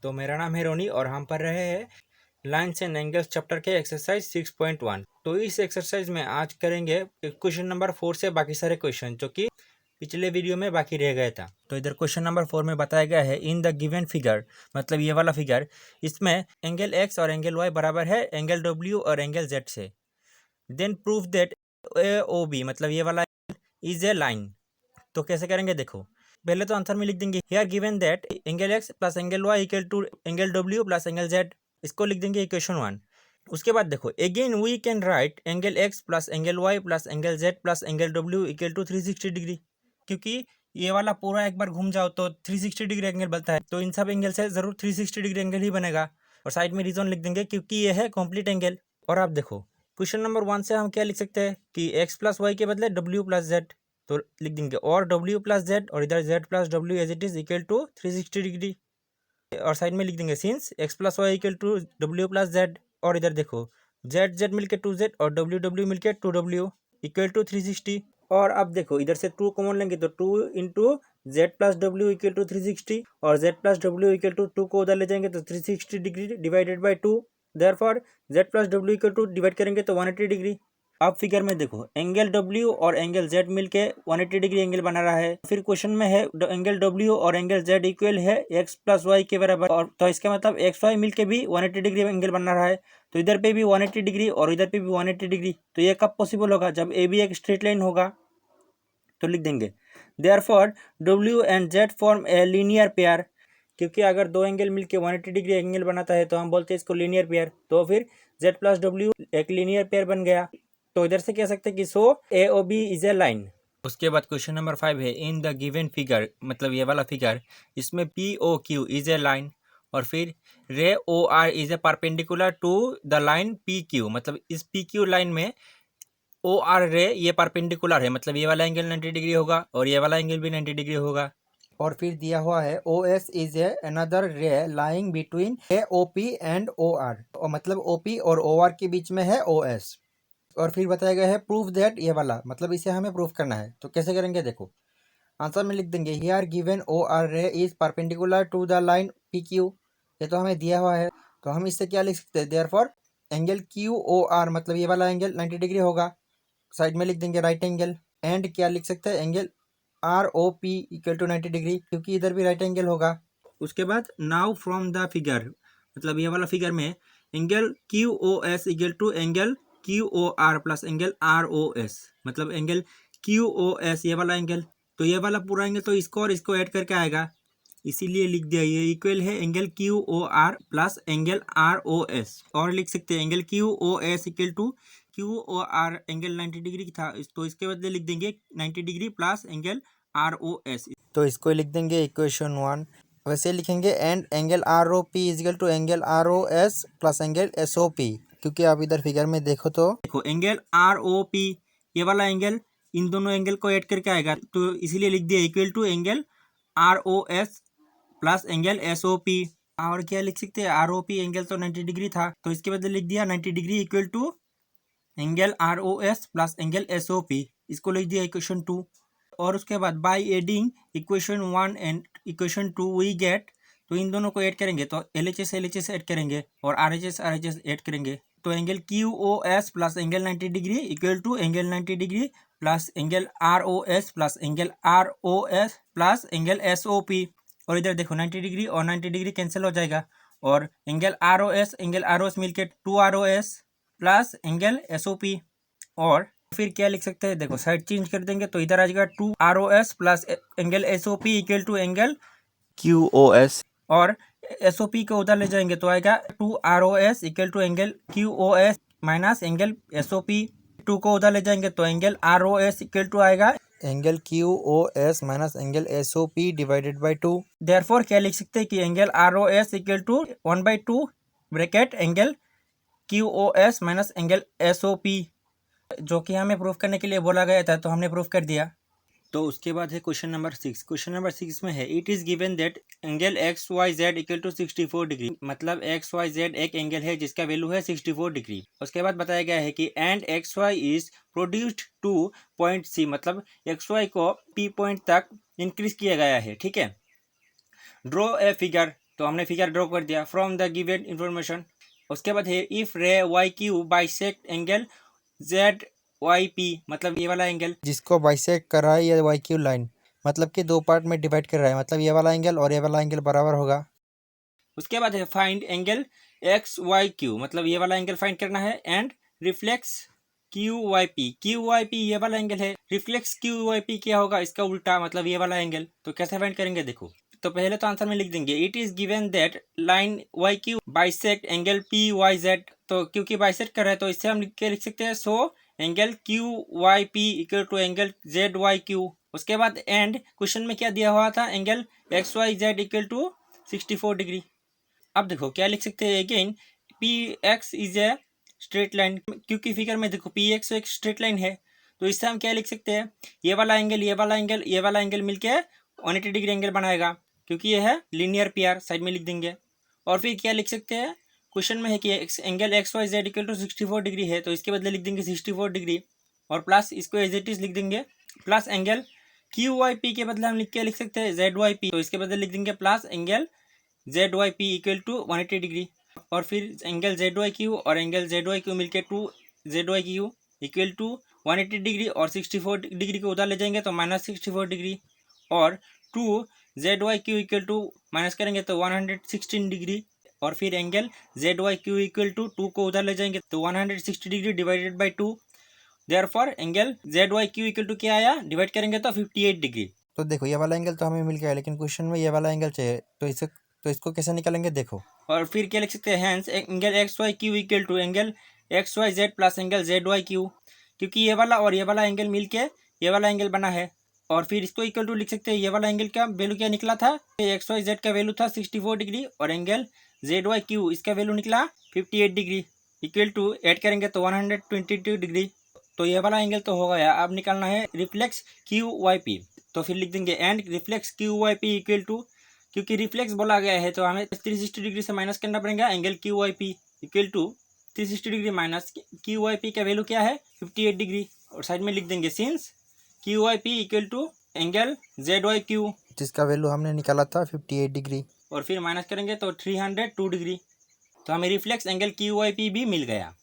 तो मेरा नाम है रोनी और हम पढ़ रहे हैं लाइन्स एंड एंगल्स चैप्टर के एक्सरसाइज 6.1। तो इस एक्सरसाइज में आज करेंगे क्वेश्चन नंबर 4 से बाकी सारे क्वेश्चन जो कि पिछले वीडियो में बाकी रह गया था। तो इधर क्वेश्चन नंबर 4 में बताया गया है इन द गिवन फिगर, मतलब ये वाला फिगर, इसमें एंगल एक्स और एंगल वाई बराबर है एंगल डब्ल्यू और एंगल जेड से। Then prove that A O B, मतलब ये वाला इज ए लाइन। तो कैसे करेंगे देखो, पहले तो आंसर में लिख देंगे here given that angle X plus angle Y equal to angle W plus angle Z, इसको लिख देंगे इक्वेशन 1। उसके बाद देखो again we can write angle X plus angle Y plus angle Z plus angle W equal to 360 degree, क्योंकि ये वाला पूरा एक बार घूम जाओ तो 360 डिग्री एंगल बनता है, तो इन सब एंगल से जरूर 360 डिग्री एंगल ही बनेगा। और साइड में रीजन लिख देंगे क्योंकि ये है कंप्लीट एंगल। और आप देखो क्वेश्चन नंबर 1 से हम क्या लिख सकते हैं कि एक्स प्लस वाई के बदले डब्ल्यू प्लस जेड, तो लिख देंगे और डब्ल्यू प्लस जेड और इधर Z plus W as it is equal to 360 degree. और साइड में लिख देंगे since X plus Y equal to W plus Z, और इधर देखो जेड जेड मिलके 2z और डब्ल्यू डब्ल्यू मिलके 2w इक्वल टू 360। और अब देखो इधर से 2 कॉमन लेंगे तो 2 into Z plus W equal to 360 और Z plus W equal to 2 को उधर ले जाएंगे तो 360 degree divided by 2। Therefore Z plus W equal to divide करेंगे तो 180 डिग्री। अब फिगर में देखो एंगल डब्ल्यू और एंगल जेड मिलके 180 डिग्री एंगल बना रहा है। फिर क्वेश्चन में है एंगल डब्ल्यू और एंगल जेड इक्वल है एक्स प्लस वाई के बराबर, और तो इसका मतलब एक्स वाई मिलके भी 180 डिग्री एंगल बना रहा है। तो इधर पे भी 180 डिग्री और इधर पे भी 180 डिग्री, तो ये कब पॉसिबल होगा, जब ए भी एक स्ट्रेट लाइन होगा। तो लिख देंगे therefore W and Z form a linear pair, क्योंकि अगर दो एंगल मिलके 180 डिग्री एंगल बनाता है तो हम बोलते हैं इसको लीनियर पेयर। तो फिर जेड प्लस डब्ल्यू एक लीनियर पेयर बन गया। तो इधर से कह सकते हैं कि so A O B is a line. उसके बाद क्वेश्चन नंबर 5 है इन द गिवन फिगर, मतलब ये वाला फिगर, इसमें P O Q is a line और फिर ray O R is a perpendicular to the line P Q, मतलब इस पी क्यू लाइन में ओ आर रे ये परपेंडिकुलर है, मतलब ये वाला एंगल 90 डिग्री होगा और ये वाला एंगल भी 90 डिग्री होगा। और फिर दिया हुआ है O S is a another ray lying between A O P and O R, मतलब ओ पी और ओ आर के बीच में है ओ एस। और फिर बताया गया है प्रूफ दैट, ये वाला मतलब इसे हमें प्रूफ करना है। तो कैसे करेंगे देखो, आंसर में लिख देंगे here given O R ray is perpendicular to the line P Q, ये तो हमें दिया हुआ है। तो हम इससे क्या लिख सकते हैं, therefore angle Q O R, मतलब ये वाला एंगल 90 डिग्री होगा। साइड में लिख देंगे राइट एंगल, एंड क्या लिख सकते हैं angle R O P equal to 90 degree, क्योंकि इधर भी राइट एंगल होगा। उसके बाद नाउ फ्रॉम द फिगर, मतलब ये वाला फिगर में angle Q O S equal to angle Q O R plus angle R O S, मतलब एंगल क्यू ओ एस ये वाला एंगल, तो ये वाला पूरा एंगल तो इसको और इसको ऐड करके आएगा, इसीलिए लिख दिया ये इक्वल है angle Q O R plus angle R O S. और लिख सकते हैं angle Q O S equal to Q O R angle 90 degree की था, तो इसके बदले लिख देंगे 90 degree plus angle R O S. तो इसको लिख देंगे इक्वेशन 1। वैसे लिखेंगे and angle R O P equal to angle R O S plus angle S O P, क्योंकि आप इधर फिगर में देखो तो देखो एंगल आर ओ पी ये वाला एंगल इन दोनों एंगल को ऐड करके आएगा, तो इसीलिए लिख दिया equal to angle R O S plus angle S O P. और क्या लिख सकते हैं, आर ओ पी एंगल तो 90 डिग्री था, तो इसके बदले लिख दिया 90 degree equal to angle R O S plus angle S O P, इसको लिख दिया इक्वेशन 2। और उसके बाद by adding equation 1 and equation 2 we get, तो इन दोनों को ऐड करेंगे तो एल एच एस ऐड करेंगे और आर एच एस ऐड करेंगे, तो angle Q O S plus angle 90 degree equal to angle 90 degree plus angle R O S plus angle R O S plus angle S O P. और इधर देखो 90 degree और 90 degree cancel हो जाएगा और angle R O S मिलके 2 R O S plus angle S O P. और फिर क्या लिख सकते हैं, देखो साइड चेंज कर देंगे तो इधर आ जाएगा 2 R O S plus angle S O P equal to angle Q O S, और एस ओ पी को उधर ले जाएंगे तो आएगा 2 R O S equal to angle Q O S minus angle S O P. 2 को उधर ले जाएंगे तो angle R O S equal to आएगा angle Q O S minus angle S O P divided by 2। Therefore क्या लिख सकते हैं कि angle R O S equal to 1/2 bracket angle Q O S minus angle S O P, जो कि हमें proof करने के लिए बोला गया था, तो हमने प्रूफ कर दिया। तो उसके बाद है क्वेश्चन नंबर 6। क्वेश्चन नंबर 6 में है it is given that angle X Y Z equal to 64 degree, मतलब एक्स वाई जेड एक एंगल है जिसका वैल्यू है 64 डिग्री। उसके बाद बताया गया है कि and X Y is produced to point C, मतलब एक्स वाई को पी पॉइंट तक इंक्रीज किया गया है, ठीक है। ड्रॉ ए फिगर, तो हमने फिगर ड्रॉ कर दिया फ्रॉम द गिवन इंफॉर्मेशन। उसके बाद है if ray Y Q bisect angle Z Y P, मतलब ये वाला एंगल जिसको बाइसेक्ट कर रहा है ये वाई क्यू लाइन, मतलब कि दो पार्ट में डिवाइड कर रहा है, मतलब ये वाला एंगल और ये वाला एंगल बराबर होगा। उसके बाद है find angle X Y Q, मतलब ये वाला एंगल फाइंड करना है, and reflex Q Y P. Q Y P ये वाला एंगल है, रिफ्लेक्स क्यू वाई पी क्या होगा, इसका उल्टा, मतलब ये वाला एंगल। तो कैसे फाइंड करेंगे देखो। तो पहले तो आंसर में लिख देंगे it is given that line Y Q bisect angle P Y Z. तो क्योंकि बाइसेक्ट कर रहा है तो इससे हम लिख सकते हैं so angle Q Y P equal to angle Z Y Q. उसके बाद एंड क्वेश्चन में क्या दिया हुआ था, angle X Y Z equal to 64 degree. अब देखो क्या लिख सकते हैं, again P X is a straight line, क्योंकि फिगर में देखो पी एक्स एक स्ट्रेट लाइन है। तो इससे हम क्या लिख सकते हैं, ये वाला एंगल ये वाला एंगल ये वाला एंगल मिलके 180 डिग्री एंगल बनाएगा, क्योंकि ये है लीनियर पेयर, साइड में लिख देंगे। और फिर क्या लिख सकते हैं, क्वेश्चन में है कि angle X Y Z equal to 64 degree है, तो इसके बदले लिख देंगे 64 डिग्री, और प्लस इसको एज इट इज लिख देंगे plus angle Q Y P के बदले हम लिख सकते हैं जेड वाई पी, तो इसके बदले लिख देंगे plus angle Z Y P equal to 180 degree. और फिर एंगल जेड वाई क्यू और एंगल जेड वाई क्यू मिलकर two Z Y Q equal to 180 degree, और 64 डिग्री को उधर ले जाएंगे तो -64 डिग्री, और 2 Z Y Q equal to minus करेंगे तो 116 डिग्री, और फिर angle Z Y Q equal to 2 को उधर ले जाएंगे तो 160 degree divided by 2। Therefore angle Z Y Q equal to क्या आया, डिवाइड करेंगे तो 58 डिग्री। तो देखो ये वाला एंगल तो हमें मिल गया, लेकिन क्वेश्चन में ये वाला एंगल चाहिए, तो इसको कैसे निकालेंगे देखो। और फिर क्या लिख सकते हैं, hence angle X Y Q equal to angle X Y Z plus angle Z Y Q, क्योंकि ये वाला और ये वाला एंगल मिलके ये वाला एंगल बना है। और फिर इसको इक्वल टू लिख सकते हैं, ये वाला एंगल का वैल्यू क्या निकला था, एक्स वाई जेड का वैल्यू था 64 डिग्री, और एंगल जेड वाई क्यू इसका वैल्यू निकला 58 डिग्री, इक्वल टू ऐड करेंगे तो 122 डिग्री। तो ये वाला एंगल तो हो गया। अब निकालना है रिफ्लेक्स क्यू वाई पी, तो फिर लिख देंगे and reflex Q Y P equal to, क्योंकि रिफ्लेक्स बोला गया है तो हमें 360 डिग्री से माइनस करना पड़ेगा, angle Q Y P equal to 360 degree minus Q Y P का वैल्यू क्या है 58 डिग्री, और साइड में लिख देंगे since Q Y P equal to angle Z Y Q, जिसका वैल्यू हमने निकाला था 58 डिग्री, और फिर माइनस करेंगे तो 302 डिग्री। तो हमें reflex angle Q Y P भी मिल गया।